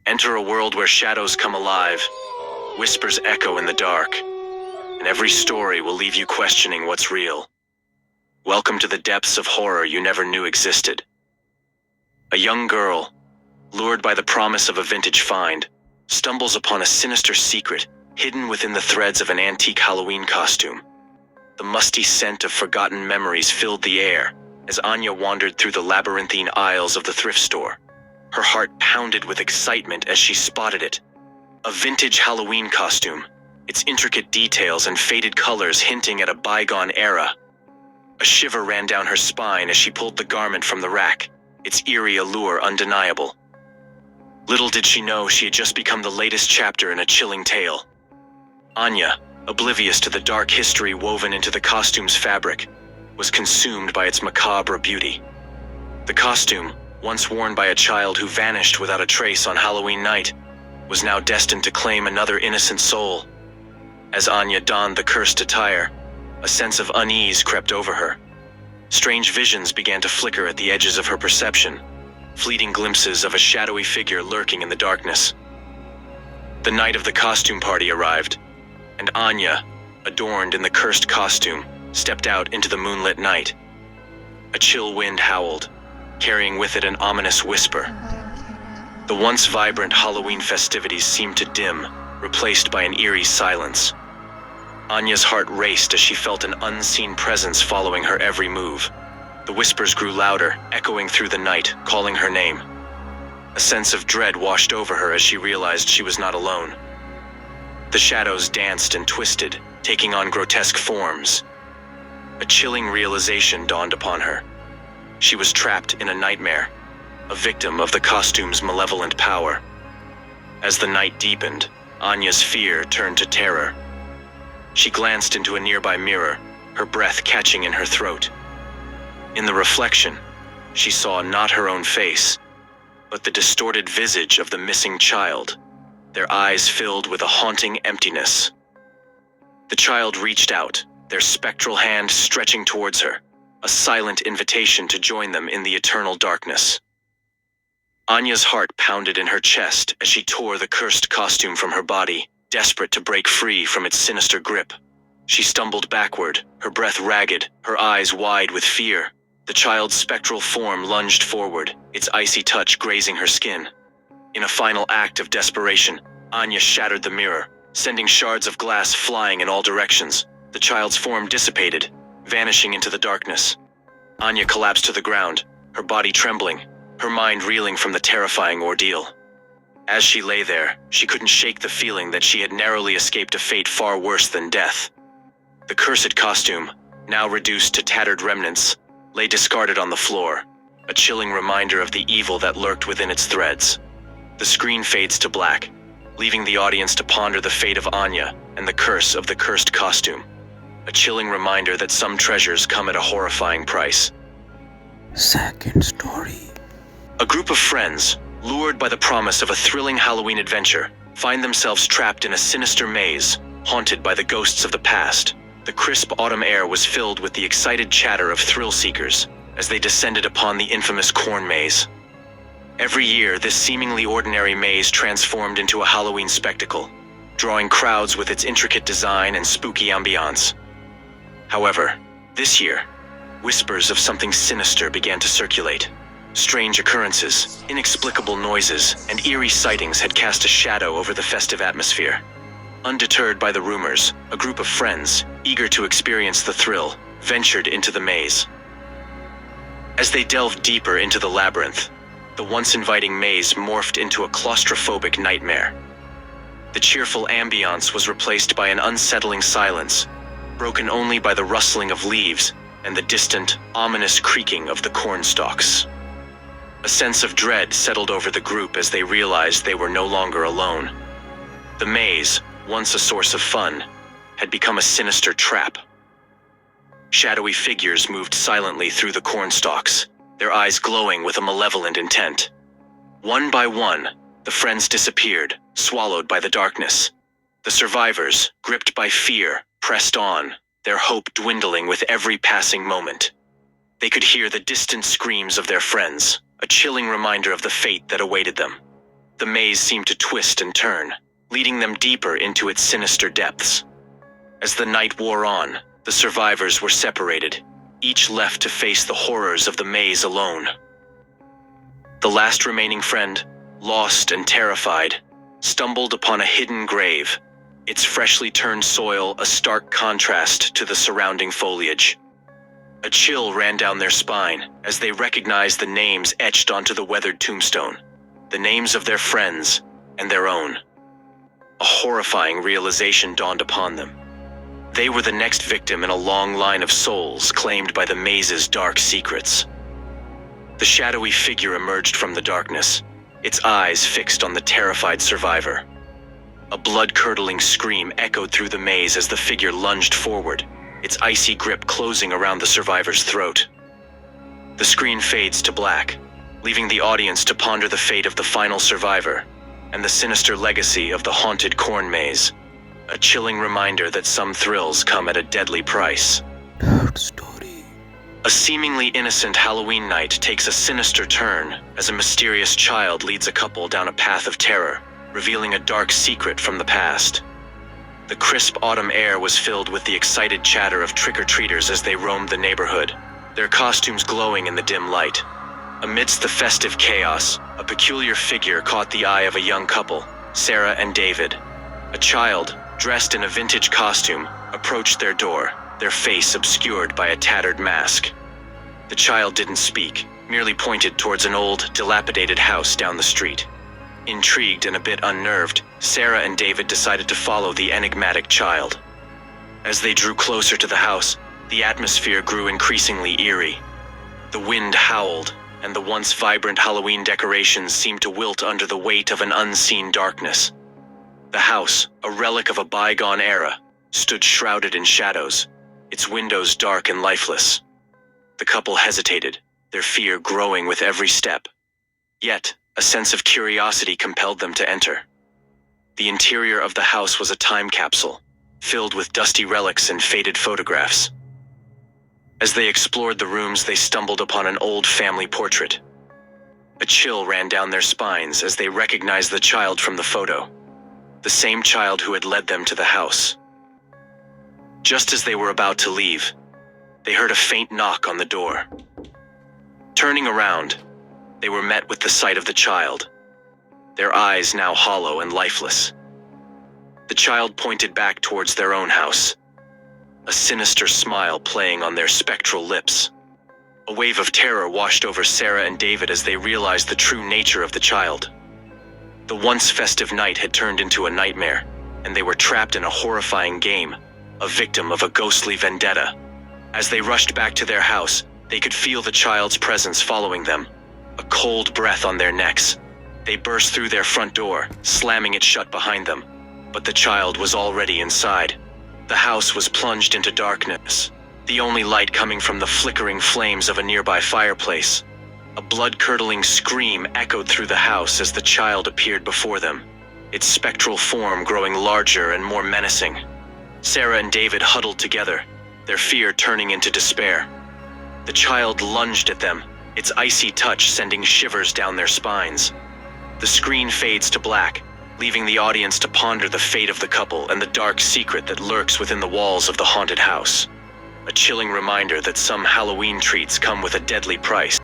Enter a world where shadows come alive, whispers echo in the dark, and every story will leave you questioning what's real. Welcome to the depths of horror you never knew existed. A young girl, lured by the promise of a vintage find, stumbles upon a sinister secret hidden within the threads of an antique Halloween costume. The musty scent of forgotten memories filled the air as Anya wandered through the labyrinthine aisles of the thrift store. Her heart pounded with excitement as she spotted it. A vintage Halloween costume, its intricate details and faded colors hinting at a bygone era. A shiver ran down her spine as she pulled the garment from the rack, its eerie allure undeniable. Little did she know she had just become the latest chapter in a chilling tale. Anya, oblivious to the dark history woven into the costume's fabric, was consumed by its macabre beauty. The costume, once worn by a child who vanished without a trace on Halloween night, was now destined to claim another innocent soul. As Anya donned the cursed attire, a sense of unease crept over her. Strange visions began to flicker at the edges of her perception, fleeting glimpses of a shadowy figure lurking in the darkness. The night of the costume party arrived, and Anya, adorned in the cursed costume, stepped out into the moonlit night. A chill wind howled, carrying with it an ominous whisper. The once vibrant Halloween festivities seemed to dim, replaced by an eerie silence. Anya's heart raced as she felt an unseen presence following her every move. The whispers grew louder, echoing through the night, calling her name. A sense of dread washed over her as she realized she was not alone. The shadows danced and twisted, taking on grotesque forms. A chilling realization dawned upon her. She was trapped in a nightmare, a victim of the costume's malevolent power. As the night deepened, Anya's fear turned to terror. She glanced into a nearby mirror, her breath catching in her throat. In the reflection, she saw not her own face, but the distorted visage of the missing child, their eyes filled with a haunting emptiness. The child reached out, their spectral hand stretching towards her, a silent invitation to join them in the eternal darkness. Anya's heart pounded in her chest as she tore the cursed costume from her body, desperate to break free from its sinister grip. She stumbled backward, her breath ragged, her eyes wide with fear. The child's spectral form lunged forward, its icy touch grazing her skin. In a final act of desperation, Anya shattered the mirror, sending shards of glass flying in all directions. The child's form dissipated, vanishing into the darkness. Anya collapsed to the ground, her body trembling, her mind reeling from the terrifying ordeal. As she lay there, she couldn't shake the feeling that she had narrowly escaped a fate far worse than death. The cursed costume, now reduced to tattered remnants, lay discarded on the floor, a chilling reminder of the evil that lurked within its threads. The screen fades to black, leaving the audience to ponder the fate of Anya and the curse of the cursed costume. A chilling reminder that some treasures come at a horrifying price. Second story. A group of friends, lured by the promise of a thrilling Halloween adventure, find themselves trapped in a sinister maze, haunted by the ghosts of the past. The crisp autumn air was filled with the excited chatter of thrill-seekers as they descended upon the infamous corn maze. Every year, this seemingly ordinary maze transformed into a Halloween spectacle, drawing crowds with its intricate design and spooky ambiance. However, this year, whispers of something sinister began to circulate. Strange occurrences, inexplicable noises, and eerie sightings had cast a shadow over the festive atmosphere. Undeterred by the rumors, a group of friends, eager to experience the thrill, ventured into the maze. As they delved deeper into the labyrinth, the once inviting maze morphed into a claustrophobic nightmare. The cheerful ambiance was replaced by an unsettling silence, broken only by the rustling of leaves and the distant, ominous creaking of the corn stalks. A sense of dread settled over the group as they realized they were no longer alone. The maze, once a source of fun, had become a sinister trap. Shadowy figures moved silently through the corn stalks, their eyes glowing with a malevolent intent. One by one, the friends disappeared, swallowed by the darkness. The survivors, gripped by fear, pressed on, their hope dwindling with every passing moment. They could hear the distant screams of their friends, a chilling reminder of the fate that awaited them. The maze seemed to twist and turn, leading them deeper into its sinister depths. As the night wore on, the survivors were separated, each left to face the horrors of the maze alone. The last remaining friend, lost and terrified, stumbled upon a hidden grave, its freshly turned soil a stark contrast to the surrounding foliage. A chill ran down their spine as they recognized the names etched onto the weathered tombstone, the names of their friends and their own. A horrifying realization dawned upon them. They were the next victim in a long line of souls claimed by the maze's dark secrets. The shadowy figure emerged from the darkness, its eyes fixed on the terrified survivor. A blood-curdling scream echoed through the maze as the figure lunged forward, its icy grip closing around the survivor's throat. The screen fades to black, leaving the audience to ponder the fate of the final survivor and the sinister legacy of the haunted corn maze, a chilling reminder that some thrills come at a deadly price. Third story. A seemingly innocent Halloween night takes a sinister turn as a mysterious child leads a couple down a path of terror, revealing a dark secret from the past. The crisp autumn air was filled with the excited chatter of trick-or-treaters as they roamed the neighborhood, their costumes glowing in the dim light. Amidst the festive chaos, a peculiar figure caught the eye of a young couple, Sarah and David. A child, dressed in a vintage costume, approached their door, their face obscured by a tattered mask. The child didn't speak, merely pointed towards an old, dilapidated house down the street. Intrigued and a bit unnerved, Sarah and David decided to follow the enigmatic child. As they drew closer to the house, the atmosphere grew increasingly eerie. The wind howled, and the once vibrant Halloween decorations seemed to wilt under the weight of an unseen darkness. The house, a relic of a bygone era, stood shrouded in shadows, its windows dark and lifeless. The couple hesitated, their fear growing with every step. Yet, a sense of curiosity compelled them to enter. The interior of the house was a time capsule, filled with dusty relics and faded photographs. As they explored the rooms, they stumbled upon an old family portrait. A chill ran down their spines as they recognized the child from the photo, the same child who had led them to the house. Just as they were about to leave, they heard a faint knock on the door. Turning around, they were met with the sight of the child, their eyes now hollow and lifeless. The child pointed back towards their own house, a sinister smile playing on their spectral lips. A wave of terror washed over Sarah and David as they realized the true nature of the child. The once festive night had turned into a nightmare, and they were trapped in a horrifying game, a victim of a ghostly vendetta. As they rushed back to their house, they could feel the child's presence following them, a cold breath on their necks. They burst through their front door, slamming it shut behind them, but the child was already inside. The house was plunged into darkness, the only light coming from the flickering flames of a nearby fireplace. A blood-curdling scream echoed through the house as the child appeared before them, its spectral form growing larger and more menacing. Sarah and David huddled together, their fear turning into despair. The child lunged at them, its icy touch sending shivers down their spines. The screen fades to black, leaving the audience to ponder the fate of the couple and the dark secret that lurks within the walls of the haunted house. A chilling reminder that some Halloween treats come with a deadly price.